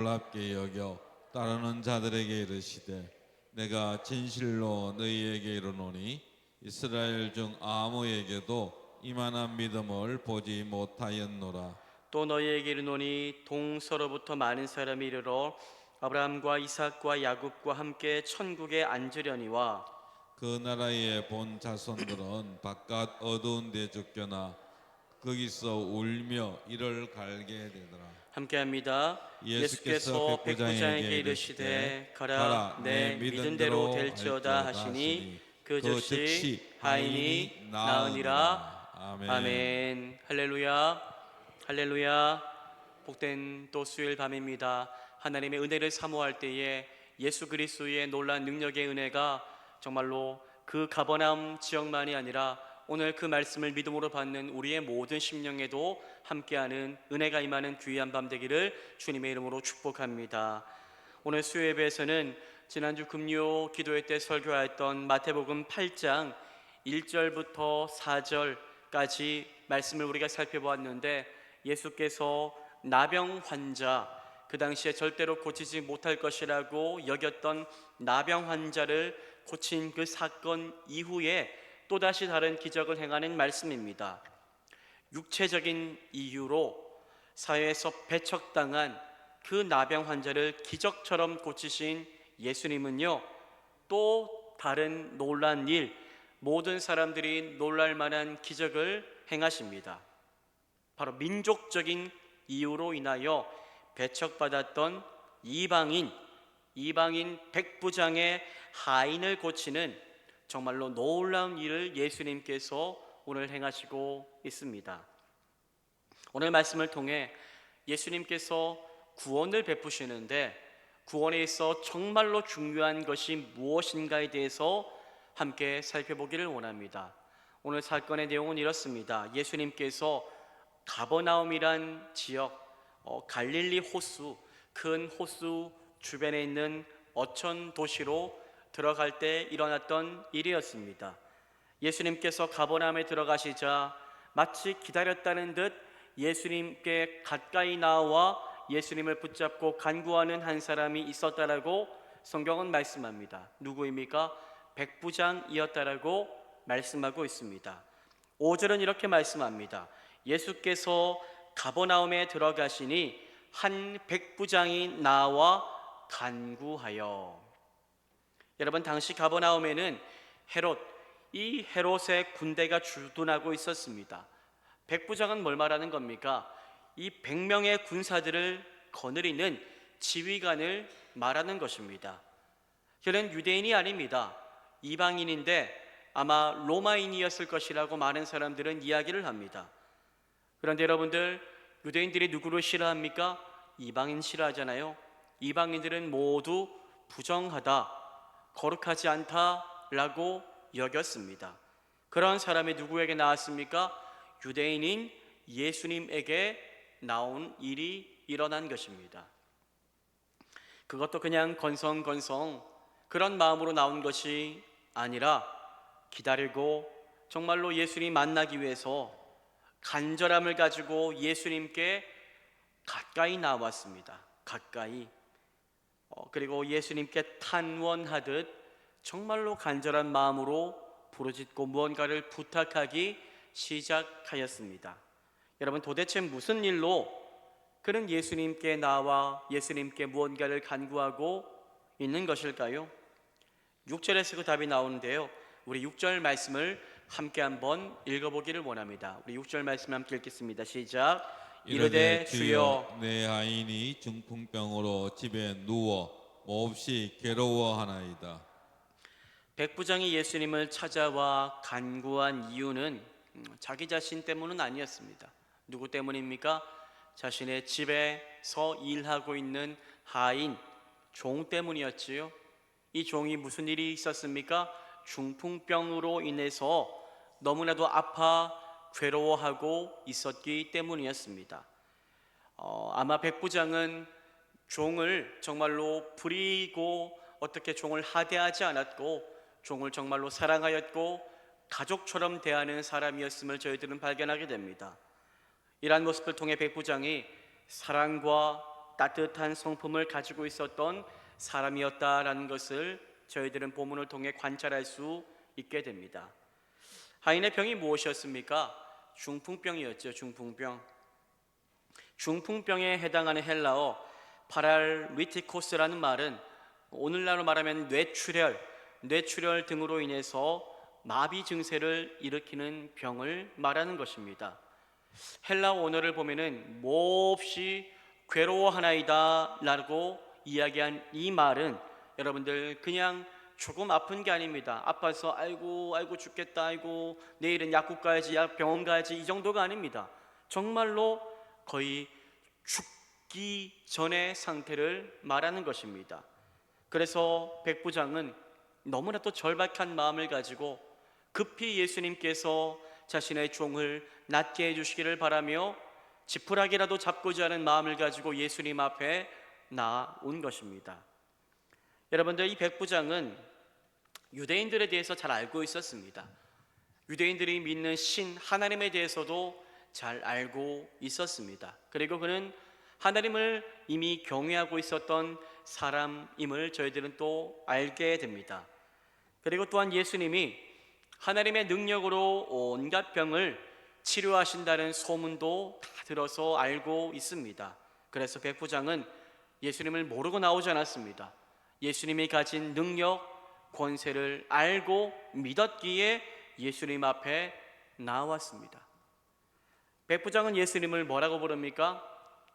놀랍게 여겨 따르는 자들에게 이르시되 내가 진실로 너희에게 이르노니 이스라엘 중 아무에게도 이만한 믿음을 보지 못하였노라. 또 너희에게 이르노니 동서로부터 많은 사람이 이르러 아브라함과 이삭과 야곱과 함께 천국에 앉으려니와 그 나라의 본 자손들은 바깥 어두운 데 쫓겨나 거기서 울며 이를 갈게 되더라. 함께합니다. 예수께서 백부장에게 이르시되 가라 내 믿은 대로 될지어다 하시니 그 즉시 하인이 나으니라. 아멘. 아멘. 할렐루야. 할렐루야. 복된 또 수요일 밤입니다. 하나님의 은혜를 사모할 때에 예수 그리스도의 놀라운 능력의 은혜가 정말로 그 가버나움 지역만이 아니라 오늘 그 말씀을 믿음으로 받는 우리의 모든 심령에도 함께하는 은혜가 임하는 귀한 밤 되기를 주님의 이름으로 축복합니다. 오늘 수요 예배에서는 지난주 금요 기도회 때 설교하였던 마태복음 8장 1절부터 4절까지 말씀을 우리가 살펴보았는데, 예수께서 나병 환자, 그 당시에 절대로 고치지 못할 것이라고 여겼던 나병 환자를 고친 그 사건 이후에 또다시 다른 기적을 행하는 말씀입니다. 육체적인 이유로 사회에서 배척당한 그 나병 환자를 기적처럼 고치신 예수님은요, 또 다른 놀란 일, 모든 사람들이 놀랄 만한 기적을 행하십니다. 바로 민족적인 이유로 인하여 배척받았던 이방인 백부장의 하인을 고치는 정말로 놀라운 일을 예수님께서 오늘 행하시고 있습니다. 오늘 말씀을 통해 예수님께서 구원을 베푸시는데, 구원에 있어 정말로 중요한 것이 무엇인가에 대해서 함께 살펴보기를 원합니다. 오늘 사건의 내용은 이렇습니다. 예수님께서 가버나움이란 지역, 갈릴리 호수, 큰 호수 주변에 있는 어촌 도시로 들어갈 때 일어났던 일이었습니다. 예수님께서 가버나움에 들어가시자 마치 기다렸다는 듯 예수님께 가까이 나와 예수님을 붙잡고 간구하는 한 사람이 있었다라고 성경은 말씀합니다. 누구입니까? 백부장이었다라고 말씀하고 있습니다. 5절은 이렇게 말씀합니다. 예수께서 가버나움에 들어가시니 한 백부장이 나와 간구하여. 여러분, 당시 가버나움에는 이 헤롯의 군대가 주둔하고 있었습니다. 백부장은 뭘 말하는 겁니까? 이 100명의 군사들을 거느리는 지휘관을 말하는 것입니다. 그는 유대인이 아닙니다. 이방인인데 아마 로마인이었을 것이라고 많은 사람들은 이야기를 합니다. 그런데 여러분들, 유대인들이 누구를 싫어합니까? 이방인 싫어하잖아요. 이방인들은 모두 부정하다, 거룩하지 않다라고 여겼습니다. 그런 사람이 누구에게 나왔습니까? 유대인인 예수님에게 나온 일이 일어난 것입니다. 그것도 그냥 건성건성 그런 마음으로 나온 것이 아니라 기다리고 정말로 예수님 만나기 위해서 간절함을 가지고 예수님께 가까이 나왔습니다. 가까이. 그리고 예수님께 탄원하듯 정말로 간절한 마음으로 부르짖고 무언가를 부탁하기 시작하였습니다. 여러분, 도대체 무슨 일로 그는 예수님께 나와 예수님께 무언가를 간구하고 있는 것일까요? 6절에서 그 답이 나오는데요, 우리 6절 말씀을 함께 한번 읽어보기를 원합니다. 우리 6절 말씀 함께 읽겠습니다. 시작. 이르되 주여 내 아인이 중풍병으로 집에 누워 몹시 괴로워하나이다. 백부장이 예수님을 찾아와 간구한 이유는 자기 자신 때문은 아니었습니다. 누구 때문입니까? 자신의 집에서 일하고 있는 하인, 종 때문이었지요. 이 종이 무슨 일이 있었습니까? 중풍병으로 인해서 너무나도 아파 괴로워하고 있었기 때문이었습니다. 아마 백부장은 종을 정말로 부리고 어떻게 종을 하대하지 않았고 종을 정말로 사랑하였고 가족처럼 대하는 사람이었음을 저희들은 발견하게 됩니다. 이러한 모습을 통해 백부장이 사랑과 따뜻한 성품을 가지고 있었던 사람이었다라는 것을 저희들은 본문을 통해 관찰할 수 있게 됩니다. 하인의 병이 무엇이었습니까? 중풍병이었죠. 중풍병. 중풍병에 해당하는 헬라어 파랄리티코스라는 말은 오늘날로 말하면 뇌출혈 등으로 인해서 마비 증세를 일으키는 병을 말하는 것입니다. 헬라어 원어를 보면은 몹시 괴로워하나이다 라고 이야기한 이 말은 여러분들 그냥 조금 아픈 게 아닙니다. 아파서 아이고 죽겠다, 아이고 내일은 약국 가야지, 병원 가야지, 이 정도가 아닙니다. 정말로 거의 죽기 전의 상태를 말하는 것입니다. 그래서 백부장은 너무나도 절박한 마음을 가지고 급히 예수님께서 자신의 종을 낫게 해주시기를 바라며 지푸라기라도 잡고자 하는 마음을 가지고 예수님 앞에 나온 것입니다. 여러분들, 이 백부장은 유대인들에 대해서 잘 알고 있었습니다. 유대인들이 믿는 신 하나님에 대해서도 잘 알고 있었습니다. 그리고 그는 하나님을 이미 경외하고 있었던 사람임을 저희들은 또 알게 됩니다. 그리고 또한 예수님이 하나님의 능력으로 온갖 병을 치료하신다는 소문도 다 들어서 알고 있습니다. 그래서 백부장은 예수님을 모르고 나오지 않았습니다. 예수님이 가진 능력, 권세를 알고 믿었기에 예수님 앞에 나왔습니다. 백부장은 예수님을 뭐라고 부릅니까?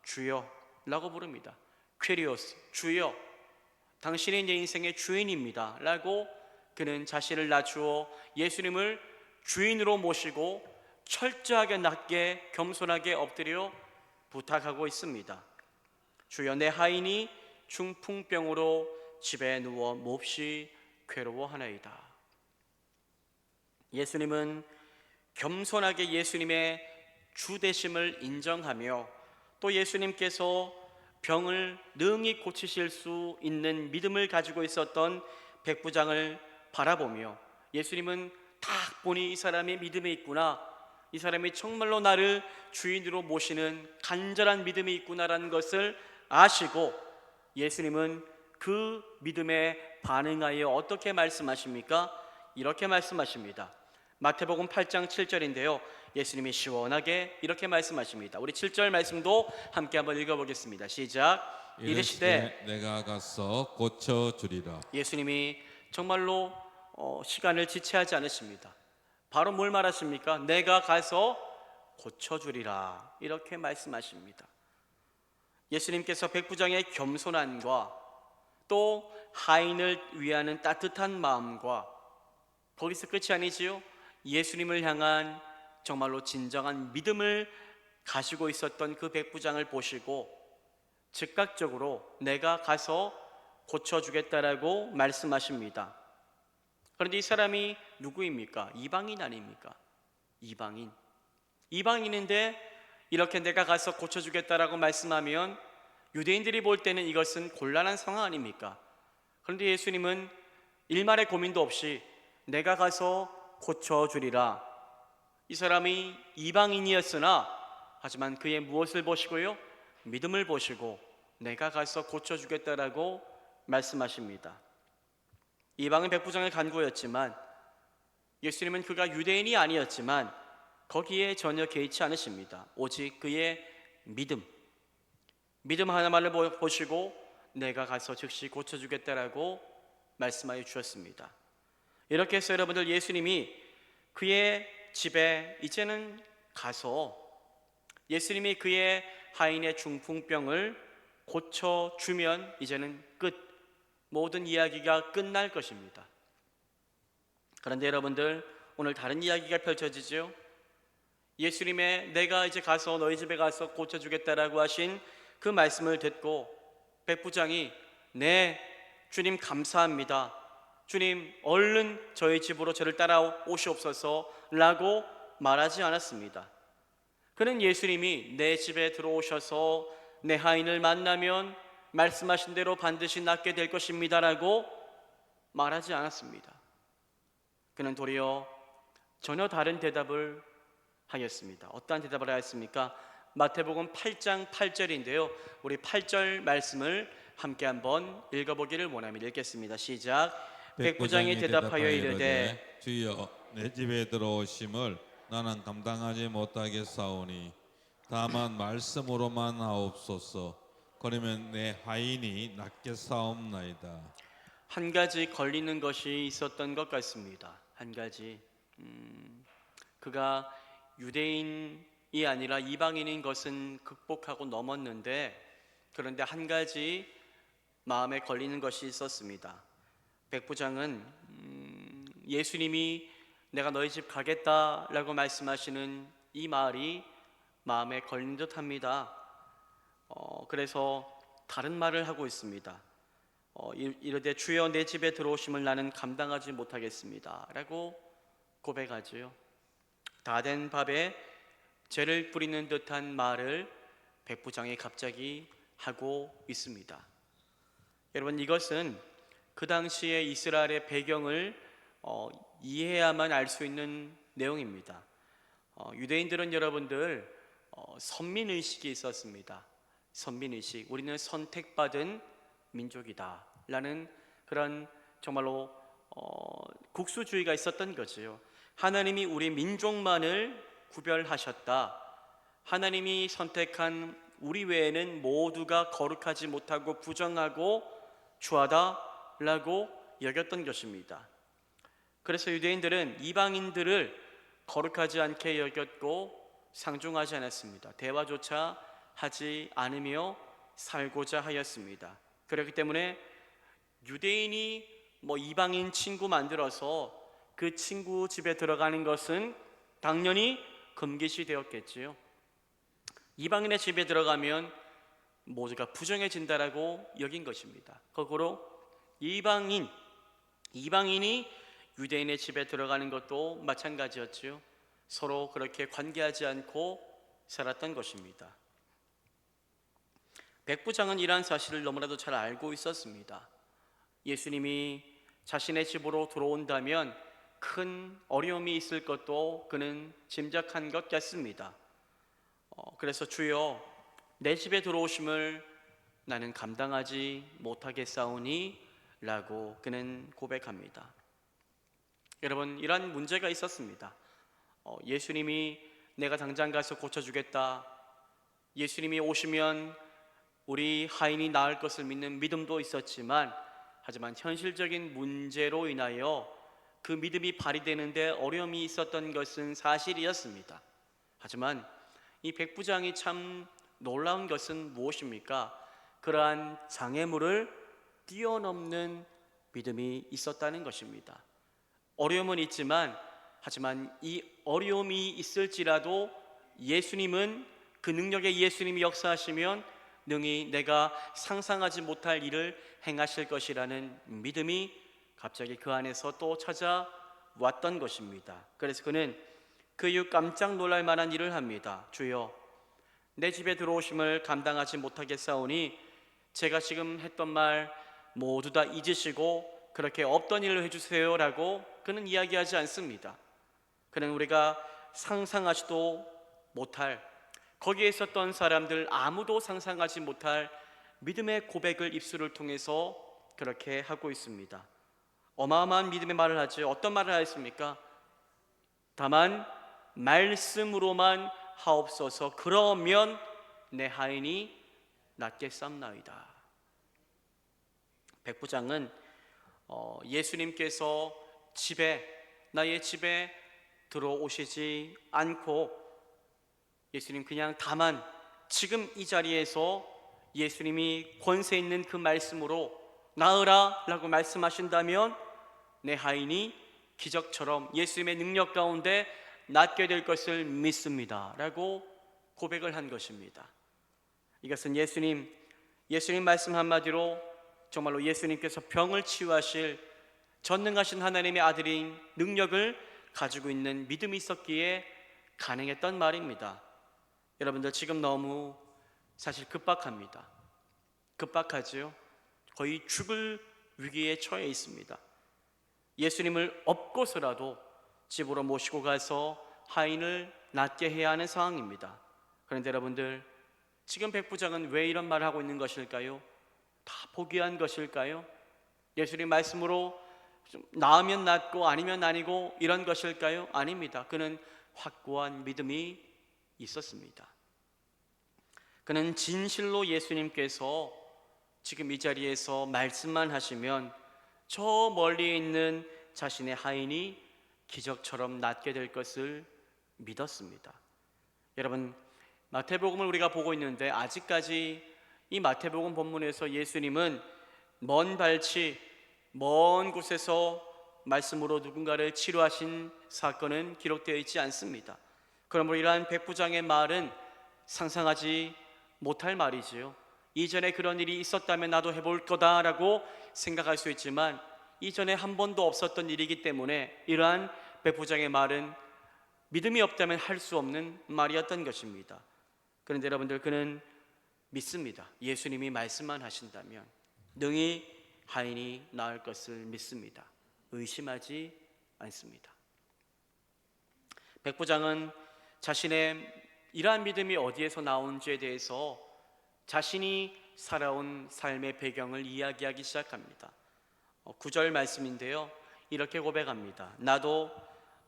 주여 라고 부릅니다. 퀴리오스, 주여, 당신이 내 인생의 주인입니다 라고 그는 자신을 낮추어 예수님을 주인으로 모시고 철저하게 낮게 겸손하게 엎드려 부탁하고 있습니다. 주여, 내 하인이 중풍병으로 집에 누워 몹시 괴로워하나이다. 예수님은 겸손하게 예수님의 주되심을 인정하며 또 예수님께서 병을 능히 고치실 수 있는 믿음을 가지고 있었던 백부장을 바라보며 예수님은 딱 보니 이 사람의 믿음이 있구나, 이 사람이 정말로 나를 주인으로 모시는 간절한 믿음이 있구나라는 것을 아시고 예수님은 그 믿음에 반응하여 어떻게 말씀하십니까? 이렇게 말씀하십니다. 마태복음 8장 7절인데요 예수님이 시원하게 이렇게 말씀하십니다. 우리 7절 말씀도 함께 한번 읽어보겠습니다. 시작. 이르시되 내가 가서 고쳐주리라. 예수님이 정말로 시간을 지체하지 않으십니다. 바로 뭘 말하십니까? 내가 가서 고쳐주리라, 이렇게 말씀하십니다. 예수님께서 백부장의 겸손함과 또 하인을 위하는 따뜻한 마음과 거기서 끝이 아니지요. 예수님을 향한 정말로 진정한 믿음을 가지고 있었던 그 백부장을 보시고 즉각적으로 내가 가서 고쳐주겠다라고 말씀하십니다. 그런데 이 사람이 누구입니까? 이방인 아닙니까? 이방인인데 이렇게 내가 가서 고쳐주겠다라고 말씀하면 유대인들이 볼 때는 이것은 곤란한 상황 아닙니까? 그런데 예수님은 일말의 고민도 없이 내가 가서 고쳐주리라. 이 사람이 이방인이었으나 하지만 그의 무엇을 보시고요? 믿음을 보시고 내가 가서 고쳐주겠다라고 말씀하십니다. 이방인 백부장의 간구였지만 예수님은 그가 유대인이 아니었지만 거기에 전혀 개의치 않으십니다. 오직 그의 믿음 하나만을 보시고 내가 가서 즉시 고쳐주겠다라고 말씀하여 주셨습니다. 이렇게 해서 여러분들, 예수님이 그의 집에 이제는 가서 예수님이 그의 하인의 중풍병을 고쳐주면 이제는 모든 이야기가 끝날 것입니다. 그런데 여러분들, 오늘 다른 이야기가 펼쳐지죠. 예수님의 내가 이제 가서 너희 집에 가서 고쳐주겠다라고 하신 그 말씀을 듣고 백부장이 네 주님 감사합니다, 주님 얼른 저희 집으로 저를 따라오시옵소서 라고 말하지 않았습니다. 그는 예수님이 내 집에 들어오셔서 내 하인을 만나면 말씀하신 대로 반드시 낫게 될 것입니다 라고 말하지 않았습니다. 그는 도리어 전혀 다른 대답을 하였습니다. 어떠한 대답을 하였습니까? 마태복음 8장 8절인데요. 우리 8절 말씀을 함께 한번 읽어보기를 원합니다. 읽겠습니다. 시작. 백부장이 대답하여 이르되 주여, 내 집에 들어오심을 나는 감당하지 못하겠사오니 다만 말씀으로만 하옵소서. 그러면 내 하인이 낫겠사옵나이다. 한 가지 걸리는 것이 있었던 것 같습니다. 한 가지. 그가 유대인이 아니라 이방인인 것은 극복하고 넘었는데, 그런데 한 가지 마음에 걸리는 것이 있었습니다. 백부장은 예수님이 내가 너희 집 가겠다라고 말씀하시는 이 말이 마음에 걸린 듯합니다. 그래서 다른 말을 하고 있습니다. 이르되 주여, 내 집에 들어오심을 나는 감당하지 못하겠습니다 라고 고백하지요. 다 된 밥에 재를 뿌리는 듯한 말을 백부장이 갑자기 하고 있습니다. 여러분, 이것은 그 당시의 이스라엘의 배경을 이해해야만 알 수 있는 내용입니다. 유대인들은 여러분들 선민의식이 있었습니다. 선민의식, 우리는 선택받은 민족이다 라는 그런 정말로 국수주의가 있었던 거지요. 하나님이 우리 민족만을 구별하셨다. 하나님이 선택한 우리 외에는 모두가 거룩하지 못하고 부정하고 추하다 라고 여겼던 것입니다. 그래서 유대인들은 이방인들을 거룩하지 않게 여겼고 상종하지 않았습니다. 대화조차 하지 않으며 살고자 하였습니다. 그렇기 때문에 유대인이 이방인 친구 만들어서 그 친구 집에 들어가는 것은 당연히 금기시 되었겠지요. 이방인의 집에 들어가면 모두가 부정해진다라고 여긴 것입니다. 거꾸로 이방인이 유대인의 집에 들어가는 것도 마찬가지였지요. 서로 그렇게 관계하지 않고 살았던 것입니다. 백부장은 이러한 사실을 너무나도 잘 알고 있었습니다. 예수님이 자신의 집으로 들어온다면 큰 어려움이 있을 것도 그는 짐작한 것 같습니다. 그래서 주여, 내 집에 들어오심을 나는 감당하지 못하겠사오니 라고 그는 고백합니다. 여러분, 이런 문제가 있었습니다. 예수님이 내가 당장 가서 고쳐주겠다, 예수님이 오시면 우리 하인이 나을 것을 믿는 믿음도 있었지만, 하지만 현실적인 문제로 인하여 그 믿음이 발휘되는데 어려움이 있었던 것은 사실이었습니다. 하지만 이 백부장이 참 놀라운 것은 무엇입니까? 그러한 장애물을 뛰어넘는 믿음이 있었다는 것입니다. 어려움은 있지만, 하지만 이 어려움이 있을지라도 예수님은, 그 능력의 예수님이 역사하시면 능히 내가 상상하지 못할 일을 행하실 것이라는 믿음이 갑자기 그 안에서 또 찾아왔던 것입니다. 그래서 그는 그 이후 깜짝 놀랄 만한 일을 합니다. 주여, 내 집에 들어오심을 감당하지 못하겠사오니 제가 지금 했던 말 모두 다 잊으시고 그렇게 없던 일을 해주세요 라고 그는 이야기하지 않습니다. 그는 우리가 상상하지도 못할, 거기에 있었던 사람들 아무도 상상하지 못할 믿음의 고백을 입술을 통해서 그렇게 하고 있습니다. 어마어마한 믿음의 말을 하죠. 어떤 말을 하였습니까? 다만 말씀으로만 하옵소서. 그러면 내 하인이 낫겠사옵나이다. 백부장은 예수님께서 나의 집에 들어오시지 않고 예수님 그냥 다만 지금 이 자리에서 예수님이 권세 있는 그 말씀으로 나으라 라고 말씀하신다면 내 하인이 기적처럼 예수님의 능력 가운데 낫게 될 것을 믿습니다 라고 고백을 한 것입니다. 이것은 예수님 말씀 한마디로 정말로 예수님께서 병을 치유하실 전능하신 하나님의 아들인 능력을 가지고 있는 믿음이 있었기에 가능했던 말입니다. 여러분들, 지금 너무 사실 급박합니다. 급박하지요. 거의 죽을 위기에 처해 있습니다. 예수님을 업고서라도 집으로 모시고 가서 하인을 낫게 해야 하는 상황입니다. 그런데 여러분들, 지금 백부장은 왜 이런 말을 하고 있는 것일까요? 다 포기한 것일까요? 예수님 말씀으로 좀 나으면 낫고 아니면 아니고 이런 것일까요? 아닙니다. 그는 확고한 믿음이 있었습니다. 그는 진실로 예수님께서 지금 이 자리에서 말씀만 하시면 저 멀리 있는 자신의 하인이 기적처럼 낫게 될 것을 믿었습니다. 여러분, 마태복음을 우리가 보고 있는데 아직까지 이 마태복음 본문에서 예수님은 먼 발치, 먼 곳에서 말씀으로 누군가를 치료하신 사건은 기록되어 있지 않습니다. 그러므로 이러한 백부장의 말은 상상하지 못할 말이지요. 이전에 그런 일이 있었다면 나도 해볼 거다라고 생각할 수 있지만 이전에 한 번도 없었던 일이기 때문에 이러한 백부장의 말은 믿음이 없다면 할 수 없는 말이었던 것입니다. 그런데 여러분들, 그는 믿습니다. 예수님이 말씀만 하신다면 능히 하인이 나을 것을 믿습니다. 의심하지 않습니다. 백부장은 자신의 이러한 믿음이 어디에서 나온지에 대해서 자신이 살아온 삶의 배경을 이야기하기 시작합니다. 9절 말씀인데요, 이렇게 고백합니다. 나도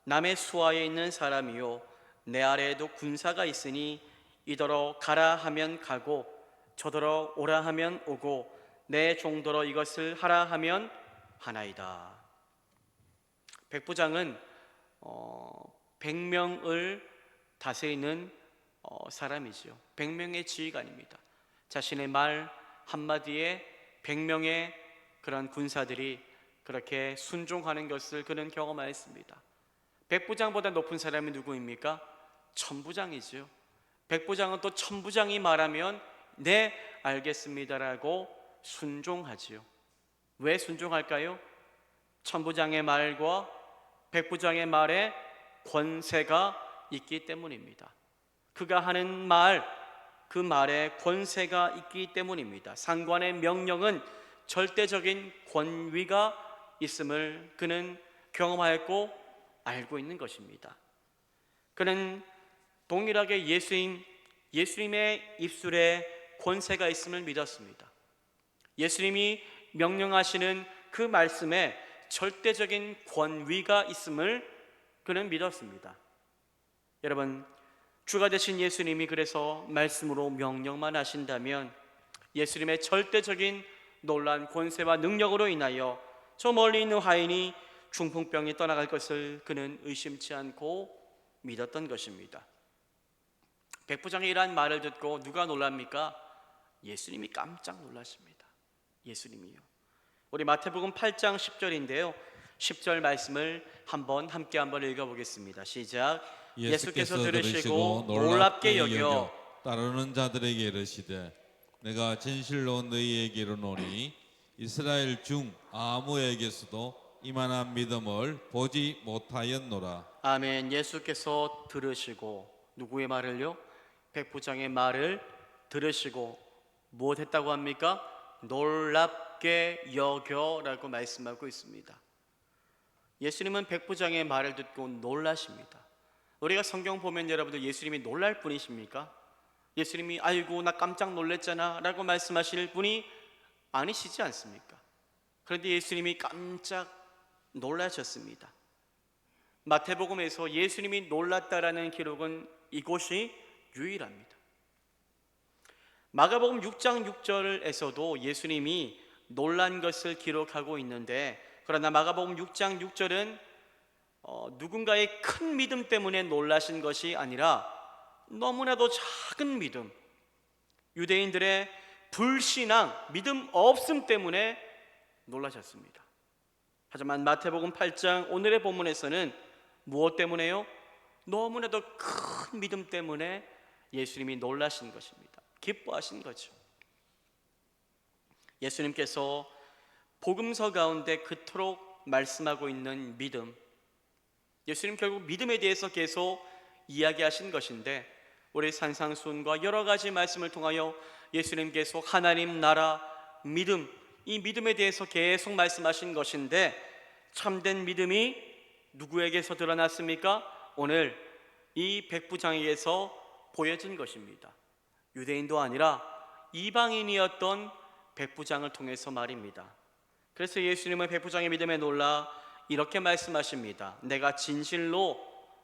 남의 수하에 있는 사람이요 내 아래에도 군사가 있으니 이더러 가라 하면 가고 저더러 오라 하면 오고 내 종더러 이것을 하라 하면 하나이다. 백부장은 100명을 다스리는 사람이죠. 100명의 지휘관입니다. 자신의 말 한마디에 100명의 그런 군사들이 그렇게 순종하는 것을 그는 경험하였습니다. 백부장보다 높은 사람이 누구입니까? 천부장이죠. 백부장은 또 천부장이 말하면 네 알겠습니다라고 순종하지요. 왜 순종할까요? 천부장의 말과 백부장의 말에 권세가 있기 때문입니다. 그가 하는 말, 그 말에 권세가 있기 때문입니다. 상관의 명령은 절대적인 권위가 있음을 그는 경험하였고 알고 있는 것입니다. 그는 동일하게 예수님의 입술에 권세가 있음을 믿었습니다. 예수님이 명령하시는 그 말씀에 절대적인 권위가 있음을 그는 믿었습니다. 여러분, 주가 되신 예수님이 그래서 말씀으로 명령만 하신다면 예수님의 절대적인 놀라운 권세와 능력으로 인하여 저 멀리 있는 하인이 중풍병이 떠나갈 것을 그는 의심치 않고 믿었던 것입니다. 백부장의 이러한 말을 듣고 누가 놀랍니까? 예수님이 깜짝 놀라십니다. 예수님이요. 우리 마태복음 8장 10절인데요 10절 말씀을 함께 한번 읽어보겠습니다. 시작. 예수께서 들으시고 놀랍게 여겨 따르는 자들에게 이르시되 내가 진실로 너희에게 이르노니 이스라엘 중 아무에게서도 이만한 믿음을 보지 못하였노라. 아멘. 예수께서 들으시고 누구의 말을요? 백부장의 말을 들으시고 무엇 했다고 합니까? 놀랍게 여겨라고 말씀하고 있습니다. 예수님은 백부장의 말을 듣고 놀라십니다. 우리가 성경 보면 여러분들 예수님이 놀랄 분이십니까? 예수님이 아이고 나 깜짝 놀랐잖아 라고 말씀하실 분이 아니시지 않습니까? 그런데 예수님이 깜짝 놀라셨습니다. 마태복음에서 예수님이 놀랐다라는 기록은 이곳이 유일합니다. 마가복음 6장 6절에서도 예수님이 놀란 것을 기록하고 있는데, 그러나 마가복음 6장 6절은 누군가의 큰 믿음 때문에 놀라신 것이 아니라 너무나도 작은 믿음, 유대인들의 불신앙, 믿음 없음 때문에 놀라셨습니다. 하지만 마태복음 8장 오늘의 본문에서는 무엇 때문에요? 너무나도 큰 믿음 때문에 예수님이 놀라신 것입니다. 기뻐하신 거죠. 예수님께서 복음서 가운데 그토록 말씀하고 있는 믿음, 예수님 결국 믿음에 대해서 계속 이야기하신 것인데, 우리 산상수훈과 여러 가지 말씀을 통하여 예수님 계속 하나님 나라, 믿음, 이 믿음에 대해서 계속 말씀하신 것인데, 참된 믿음이 누구에게서 드러났습니까? 오늘 이 백부장에게서 보여진 것입니다. 유대인도 아니라 이방인이었던 백부장을 통해서 말입니다. 그래서 예수님은 백부장의 믿음에 놀라 이렇게 말씀하십니다. 내가 진실로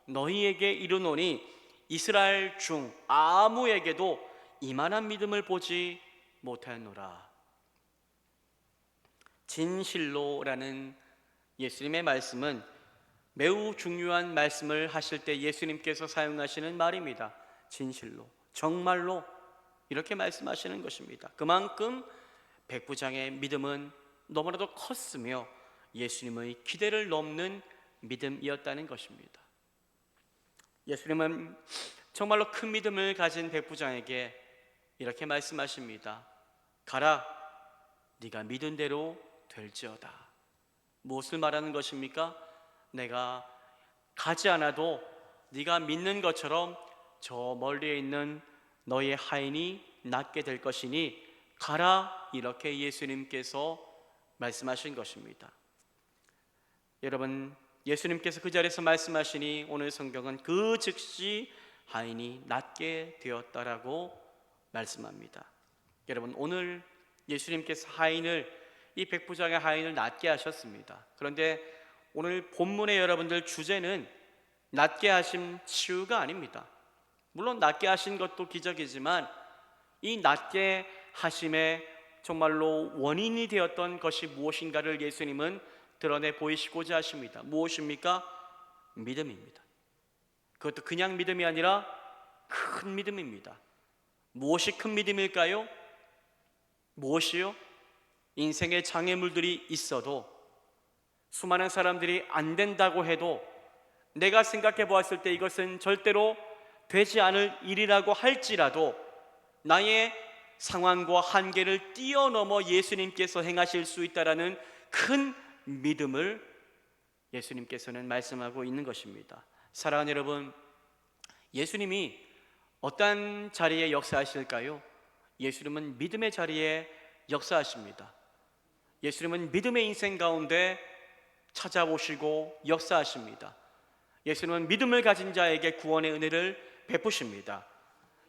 너희에게 이르노니 이스라엘 중 아무에게도 이만한 믿음을 보지 못하였노라. 진실로라는 예수님의 말씀은 매우 중요한 말씀을 하실 때 예수님께서 사용하시는 말입니다. 진실로, 정말로 이렇게 말씀하시는 것입니다. 그만큼 백부장의 믿음은 너무나도 컸으며 예수님의 기대를 넘는 믿음이었다는 것입니다. 예수님은 정말로 큰 믿음을 가진 백부장에게 이렇게 말씀하십니다. 가라, 네가 믿은 대로 될지어다. 무엇을 말하는 것입니까? 내가 가지 않아도 네가 믿는 것처럼 저 멀리에 있는 너의 하인이 낫게 될 것이니 가라, 이렇게 예수님께서 말씀하신 것입니다. 여러분, 예수님께서 그 자리에서 말씀하시니 오늘 성경은 그 즉시 하인이 낫게 되었다라고 말씀합니다. 여러분, 오늘 예수님께서 이 백부장의 하인을 낫게 하셨습니다. 그런데 오늘 본문의 여러분들 주제는 낫게 하신 치유가 아닙니다. 물론 낫게 하신 것도 기적이지만 이 낫게 하심의 정말로 원인이 되었던 것이 무엇인가를 예수님은 드러내 보이시고자 하십니다. 무엇입니까? 믿음입니다. 그것도 그냥 믿음이 아니라 큰 믿음입니다. 무엇이 큰 믿음일까요? 무엇이요? 인생의 장애물들이 있어도, 수많은 사람들이 안 된다고 해도, 내가 생각해 보았을 때 이것은 절대로 되지 않을 일이라고 할지라도 나의 상황과 한계를 뛰어넘어 예수님께서 행하실 수 있다라는 큰 믿음을 예수님께서는 말씀하고 있는 것입니다. 사랑하는 여러분, 예수님이 어떤 자리에 역사하실까요? 예수님은 믿음의 자리에 역사하십니다. 예수님은 믿음의 인생 가운데 찾아오시고 역사하십니다. 예수님은 믿음을 가진 자에게 구원의 은혜를 베푸십니다.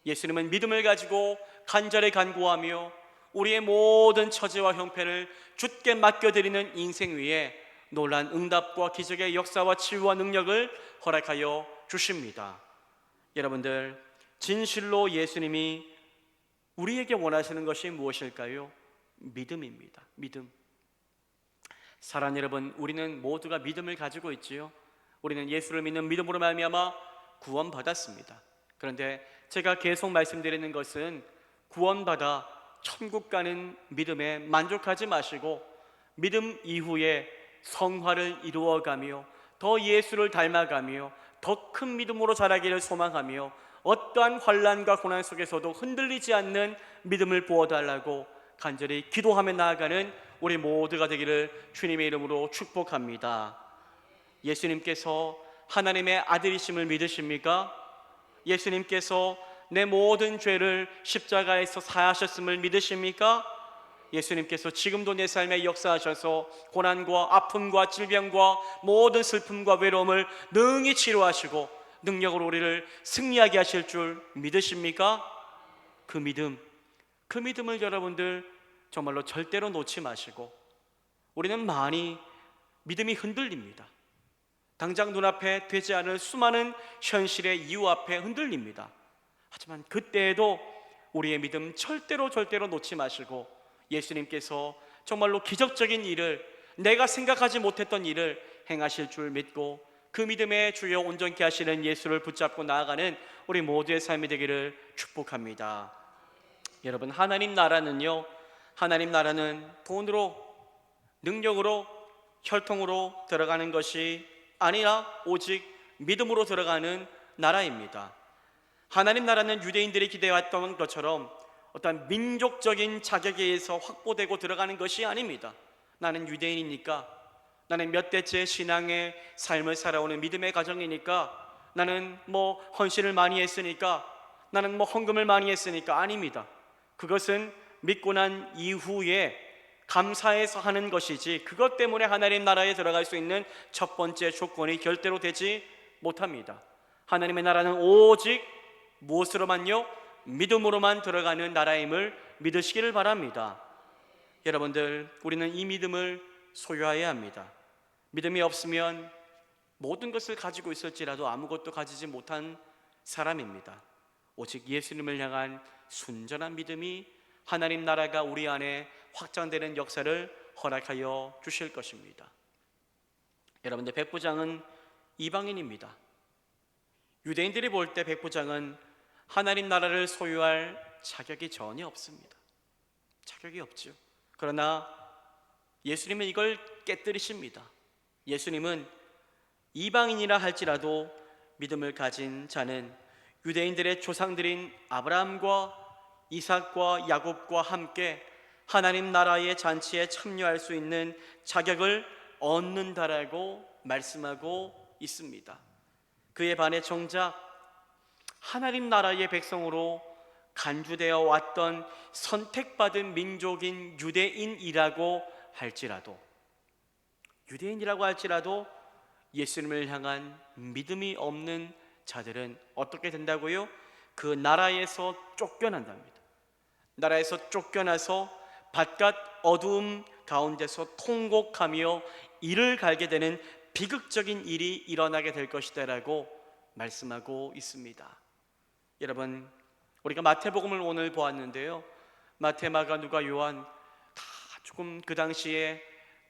예수님은 믿음을 가지고 간절히 간구하며 우리의 모든 처지와 형편을 주께 맡겨드리는 인생 위에 놀란 응답과 기적의 역사와 치유와 능력을 허락하여 주십니다. 여러분들, 진실로 예수님이 우리에게 원하시는 것이 무엇일까요? 믿음입니다. 믿음. 사랑하는 여러분, 우리는 모두가 믿음을 가지고 있지요. 우리는 예수를 믿는 믿음으로 말미암아 구원받았습니다. 그런데 제가 계속 말씀드리는 것은 구원받아 천국 가는 믿음에 만족하지 마시고 믿음 이후에 성화를 이루어가며 더 예수를 닮아가며 더 큰 믿음으로 자라기를 소망하며 어떠한 환난과 고난 속에서도 흔들리지 않는 믿음을 부어달라고 간절히 기도하며 나아가는 우리 모두가 되기를 주님의 이름으로 축복합니다. 예수님께서 하나님의 아들이심을 믿으십니까? 예수님께서 내 모든 죄를 십자가에서 사하셨음을 믿으십니까? 예수님께서 지금도 내 삶에 역사하셔서 고난과 아픔과 질병과 모든 슬픔과 외로움을 능히 치료하시고 능력으로 우리를 승리하게 하실 줄 믿으십니까? 그 믿음을 여러분들 정말로 절대로 놓지 마시고, 우리는 많이 믿음이 흔들립니다. 당장 눈앞에 되지 않을 수많은 현실의 이유 앞에 흔들립니다. 하지만 그때에도 우리의 믿음 절대로 놓지 마시고 예수님께서 정말로 기적적인 일을, 내가 생각하지 못했던 일을 행하실 줄 믿고 그 믿음의 주여 온전케 하시는 예수를 붙잡고 나아가는 우리 모두의 삶이 되기를 축복합니다. 여러분, 하나님 나라는 돈으로, 능력으로, 혈통으로 들어가는 것이 아니라 오직 믿음으로 들어가는 나라입니다. 하나님 나라는 유대인들이 기대했던 것처럼 어떤 민족적인 자격에 의해서 확보되고 들어가는 것이 아닙니다. 나는 유대인이니까, 나는 몇 대째 신앙의 삶을 살아오는 믿음의 가정이니까, 나는 헌신을 많이 했으니까, 나는 헌금을 많이 했으니까. 아닙니다. 그것은 믿고 난 이후에 감사해서 하는 것이지, 그것 때문에 하나님 나라에 들어갈 수 있는 첫 번째 조건이 절대로 되지 못합니다. 하나님의 나라는 오직 무엇으로만요? 믿음으로만 들어가는 나라임을 믿으시기를 바랍니다. 여러분들, 우리는 이 믿음을 소유해야 합니다. 믿음이 없으면 모든 것을 가지고 있을지라도 아무것도 가지지 못한 사람입니다. 오직 예수님을 향한 순전한 믿음이 하나님 나라가 우리 안에 확장되는 역사를 허락하여 주실 것입니다. 여러분들, 백부장은 이방인입니다. 유대인들이 볼 때 백부장은 하나님 나라를 소유할 자격이 전혀 없습니다. 자격이 없죠. 그러나 예수님은 이걸 깨뜨리십니다. 예수님은 이방인이라 할지라도 믿음을 가진 자는 유대인들의 조상들인 아브라함과 이삭과 야곱과 함께 하나님 나라의 잔치에 참여할 수 있는 자격을 얻는다라고 말씀하고 있습니다. 그에 반해 정작 하나님 나라의 백성으로 간주되어 왔던 선택받은 민족인 유대인이라고 할지라도 예수님을 향한 믿음이 없는 자들은 어떻게 된다고요? 그 나라에서 쫓겨난답니다. 나라에서 쫓겨나서 바깥 어두움 가운데서 통곡하며 이를 갈게 되는 비극적인 일이 일어나게 될 것이다라고 말씀하고 있습니다. 여러분, 우리가 마태복음을 오늘 보았는데요, 마태, 마가, 누가, 요한 다 조금 그 당시에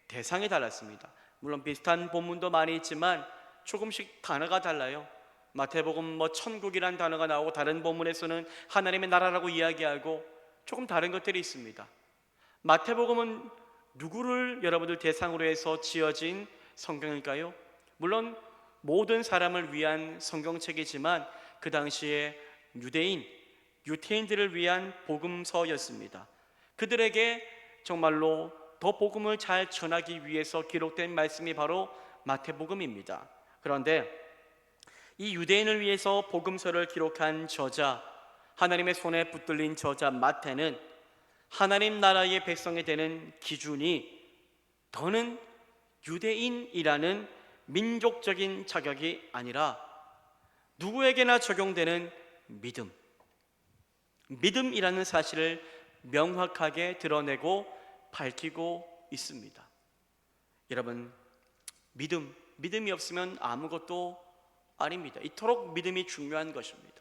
대상이 달랐습니다. 물론 비슷한 본문도 많이 있지만 조금씩 단어가 달라요. 마태복음 천국이란 단어가 나오고 다른 본문에서는 하나님의 나라라고 이야기하고 조금 다른 것들이 있습니다. 마태복음은 누구를 여러분들 대상으로 해서 지어진 성경일까요? 물론 모든 사람을 위한 성경책이지만 그 당시에 유태인들을 위한 복음서였습니다. 그들에게 정말로 더 복음을 잘 전하기 위해서 기록된 말씀이 바로 마태복음입니다. 그런데 이 유대인을 위해서 복음서를 기록한 저자, 하나님의 손에 붙들린 저자 마태는 하나님 나라의 백성이 되는 기준이 더는 유대인이라는 민족적인 자격이 아니라 누구에게나 적용되는 믿음이라는 사실을 명확하게 드러내고 밝히고 있습니다. 여러분, 믿음이 없으면 아무것도 아닙니다. 이토록 믿음이 중요한 것입니다.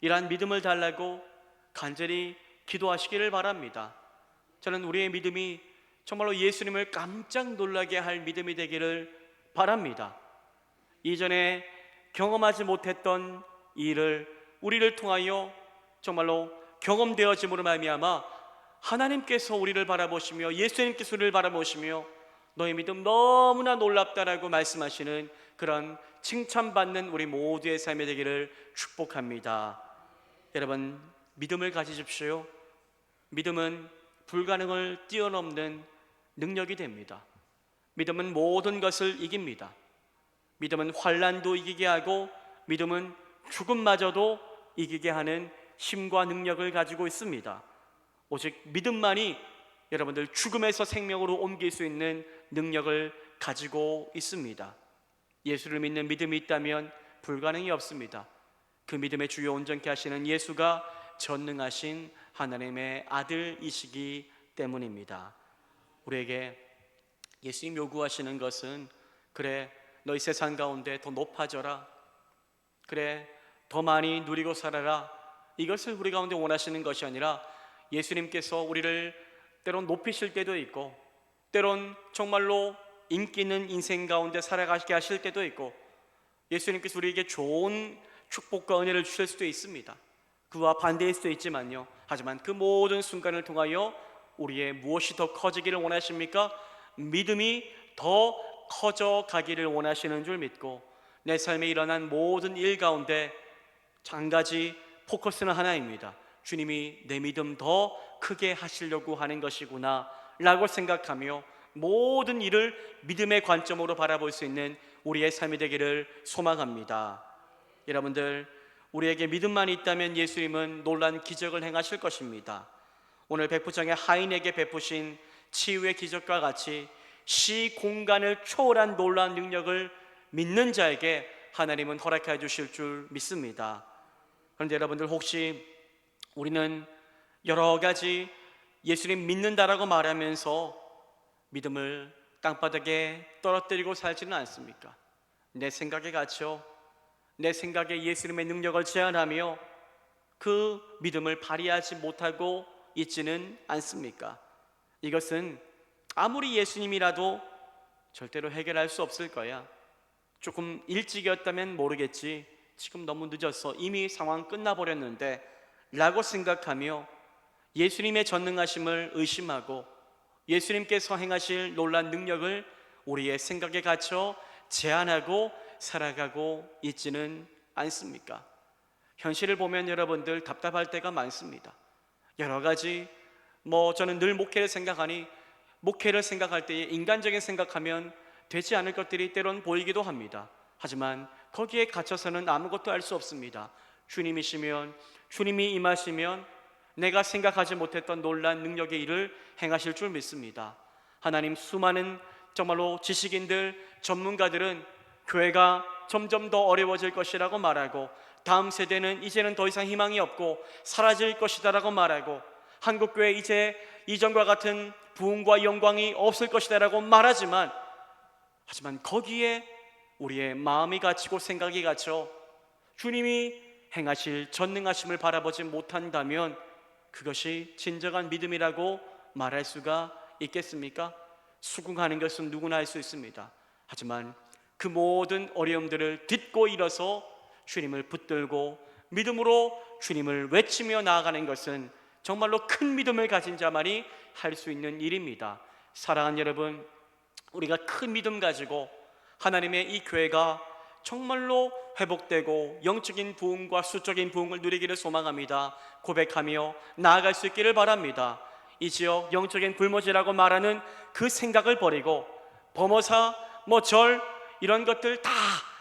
이러한 믿음을 달라고 간절히 기도하시기를 바랍니다. 저는 우리의 믿음이 정말로 예수님을 깜짝 놀라게 할 믿음이 되기를 바랍니다. 이전에 경험하지 못했던 일을 우리를 통하여 정말로 경험되어짐으로 말미암아 하나님께서 우리를 바라보시며 예수님께서 우리를 바라보시며 너의 믿음 너무나 놀랍다라고 말씀하시는 그런 칭찬받는 우리 모두의 삶이 되기를 축복합니다. 여러분, 믿음을 가지십시오. 믿음은 불가능을 뛰어넘는 능력이 됩니다. 믿음은 모든 것을 이깁니다. 믿음은 환난도 이기게 하고 믿음은 죽음마저도 이기게 하는 힘과 능력을 가지고 있습니다. 오직 믿음만이 여러분들 죽음에서 생명으로 옮길 수 있는 능력을 가지고 있습니다. 예수를 믿는 믿음이 있다면 불가능이 없습니다. 그 믿음의 주요 온전케 하시는 예수가 전능하신 하나님의 아들이시기 때문입니다. 우리에게 예수님 요구하시는 것은 그래, 너희 세상 가운데 더 높아져라, 그래, 더 많이 누리고 살아라, 이것을 우리 가운데 원하시는 것이 아니라 예수님께서 우리를 때론 높이실 때도 있고 때론 정말로 인기 있는 인생 가운데 살아가게 하실 때도 있고 예수님께서 우리에게 좋은 축복과 은혜를 주실 수도 있습니다. 그와 반대일 수도 있지만요, 하지만 그 모든 순간을 통하여 우리의 무엇이 더 커지기를 원하십니까? 믿음이 더 커져가기를 원하시는 줄 믿고 내 삶에 일어난 모든 일 가운데 한 가지 포커스는 하나입니다. 주님이 내 믿음 더 크게 하시려고 하는 것이구나 라고 생각하며 모든 일을 믿음의 관점으로 바라볼 수 있는 우리의 삶이 되기를 소망합니다. 여러분들, 우리에게 믿음만 있다면 예수님은 놀라운 기적을 행하실 것입니다. 오늘 백부장의 하인에게 베푸신 치유의 기적과 같이 시공간을 초월한 놀라운 능력을 믿는 자에게 하나님은 허락해 주실 줄 믿습니다. 그런데 여러분들, 혹시 우리는 여러 가지 예수님 믿는다라고 말하면서 믿음을 땅바닥에 떨어뜨리고 살지는 않습니까? 내 생각에 갇혀 내 생각에 예수님의 능력을 제한하며 그 믿음을 발휘하지 못하고 있지는 않습니까? 이것은 아무리 예수님이라도 절대로 해결할 수 없을 거야. 조금 일찍이었다면 모르겠지, 지금 너무 늦었어, 이미 상황 끝나버렸는데 라고 생각하며 예수님의 전능하심을 의심하고 예수님께서 행하실 놀라운 능력을 우리의 생각에 갇혀 제한하고 살아가고 있지는 않습니까? 현실을 보면 여러분들 답답할 때가 많습니다. 여러 가지 저는 늘 목회를 생각하니 목회를 생각할 때에 인간적인 생각하면 되지 않을 것들이 때론 보이기도 합니다. 하지만 거기에 갇혀서는 아무것도 할 수 없습니다. 주님이시면, 주님이 임하시면 내가 생각하지 못했던 놀라운 능력의 일을 행하실 줄 믿습니다. 하나님, 수많은 정말로 지식인들, 전문가들은 교회가 점점 더 어려워질 것이라고 말하고, 다음 세대는 이제는 더 이상 희망이 없고 사라질 것이다라고 말하고, 한국교회 이제 이전과 같은 부흥과 영광이 없을 것이다라고 말하지만, 하지만 거기에 우리의 마음이 갇히고 생각이 갇혀 주님이 행하실 전능하심을 바라보지 못한다면 그것이 진정한 믿음이라고 말할 수가 있겠습니까? 수긍하는 것은 누구나 할 수 있습니다. 하지만 그 모든 어려움들을 딛고 일어서 주님을 붙들고 믿음으로 주님을 외치며 나아가는 것은 정말로 큰 믿음을 가진 자만이 할 수 있는 일입니다. 사랑하는 여러분, 우리가 큰 믿음 가지고 하나님의 이 교회가 정말로 회복되고 영적인 부흥과 수적인 부흥을 누리기를 소망합니다. 고백하며 나아갈 수 있기를 바랍니다. 이 지역 영적인 불모지라고 말하는 그 생각을 버리고 범어사, 절 이런 것들 다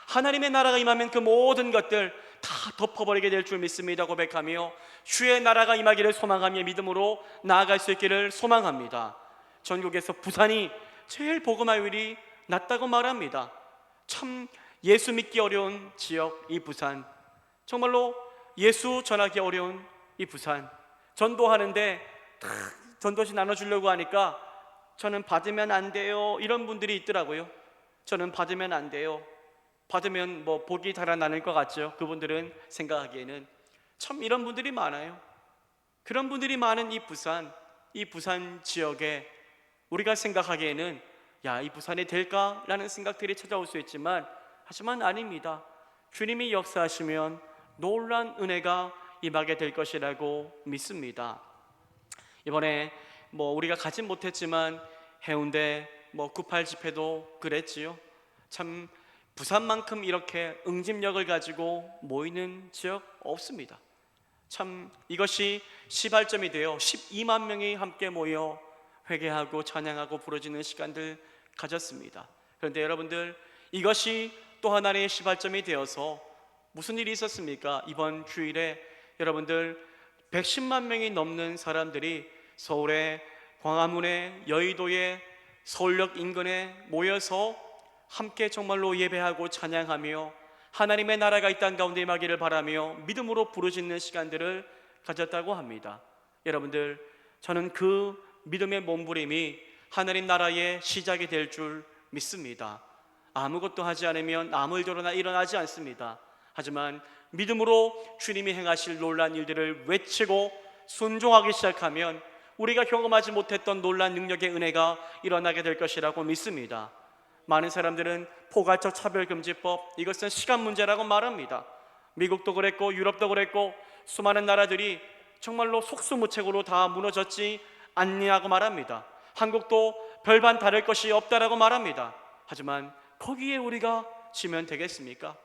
하나님의 나라가 임하면 그 모든 것들 다 덮어버리게 될 줄 믿습니다. 고백하며 주의 나라가 임하기를 소망하며 믿음으로 나아갈 수 있기를 소망합니다. 전국에서 부산이 제일 복음화율이 낮다고 말합니다. 참 예수 믿기 어려운 지역, 이 부산, 정말로 예수 전하기 어려운 이 부산, 전도하는데 전도지 나눠주려고 하니까 저는 받으면 안 돼요, 이런 분들이 있더라고요. 저는 받으면 안 돼요. 받으면 복이 달아나는 것 같죠. 그분들은 생각하기에는 참 이런 분들이 많아요. 그런 분들이 많은 이 부산 지역에 우리가 생각하기에는 이 부산이 될까라는 생각들이 찾아올 수 있지만, 하지만 아닙니다. 주님이 역사하시면 놀라운 은혜가 임하게 될 것이라고 믿습니다. 이번에 우리가 가지 못했지만 해운대 98 집회도 그랬지요. 참 부산만큼 이렇게 응집력을 가지고 모이는 지역 없습니다. 참 이것이 시발점이 되어 12만 명이 함께 모여 회개하고 찬양하고 부르짖는 시간들 가졌습니다. 그런데 여러분들, 이것이 또 하나의 시발점이 되어서 무슨 일이 있었습니까? 이번 주일에 여러분들 110만 명이 넘는 사람들이 서울의 광화문에, 여의도에, 서울역 인근에 모여서 함께 정말로 예배하고 찬양하며 하나님의 나라가 이 땅 가운데 임하기를 바라며 믿음으로 부르짖는 시간들을 가졌다고 합니다. 여러분들, 저는 그 믿음의 몸부림이 하나님 나라의 시작이 될 줄 믿습니다. 아무것도 하지 않으면 아무 일도나 일어나지 않습니다. 하지만 믿음으로 주님이 행하실 놀라운 일들을 외치고 순종하기 시작하면 우리가 경험하지 못했던 놀라운 능력의 은혜가 일어나게 될 것이라고 믿습니다. 많은 사람들은 포괄적 차별금지법, 이것은 시간 문제라고 말합니다. 미국도 그랬고 유럽도 그랬고 수많은 나라들이 정말로 속수무책으로 다 무너졌지 않냐고 말합니다. 한국도 별반 다를 것이 없다라고 말합니다. 하지만 거기에 우리가 지면 되겠습니까?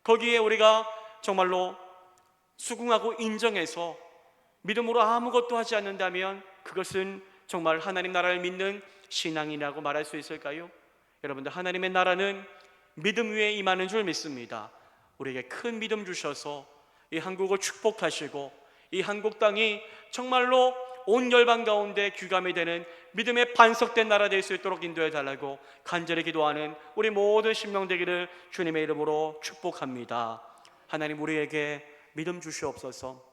거기에 우리가 정말로 수긍하고 인정해서 믿음으로 아무것도 하지 않는다면 그것은 정말 하나님 나라를 믿는 신앙이라고 말할 수 있을까요? 여러분들, 하나님의 나라는 믿음 위에 임하는 줄 믿습니다. 우리에게 큰 믿음 주셔서 이 한국을 축복하시고 이 한국 땅이 정말로 온 열방 가운데 귀감이 되는 믿음의 반석된 나라 될 수 있도록 인도해 달라고 간절히 기도하는 우리 모든 심령 되기를 주님의 이름으로 축복합니다. 하나님, 우리에게 믿음 주시옵소서.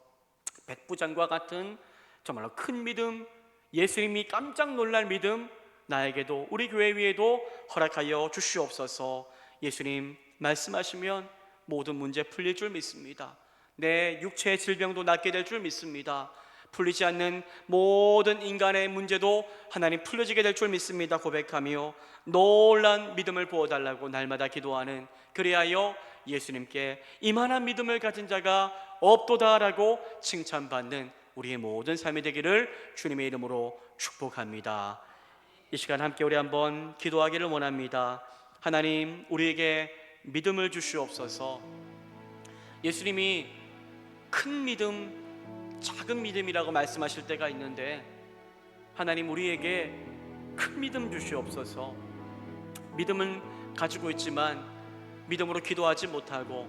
백부장과 같은 정말로 큰 믿음, 예수님이 깜짝 놀랄 믿음 나에게도 우리 교회 위에도 허락하여 주시옵소서. 예수님 말씀하시면 모든 문제 풀릴 줄 믿습니다. 내 육체의 질병도 낫게 될 줄 믿습니다. 풀리지 않는 모든 인간의 문제도 하나님 풀려지게 될 줄 믿습니다. 고백하며 놀란 믿음을 부어달라고 날마다 기도하는, 그리하여 예수님께 이만한 믿음을 가진 자가 없도다라고 칭찬받는 우리의 모든 삶이 되기를 주님의 이름으로 축복합니다. 이 시간 함께 우리 한번 기도하기를 원합니다. 하나님, 우리에게 믿음을 주시옵소서. 예수님이 큰 믿음, 작은 믿음이라고 말씀하실 때가 있는데, 하나님 우리에게 큰 믿음 주시옵소서. 믿음은 가지고 있지만 믿음으로 기도하지 못하고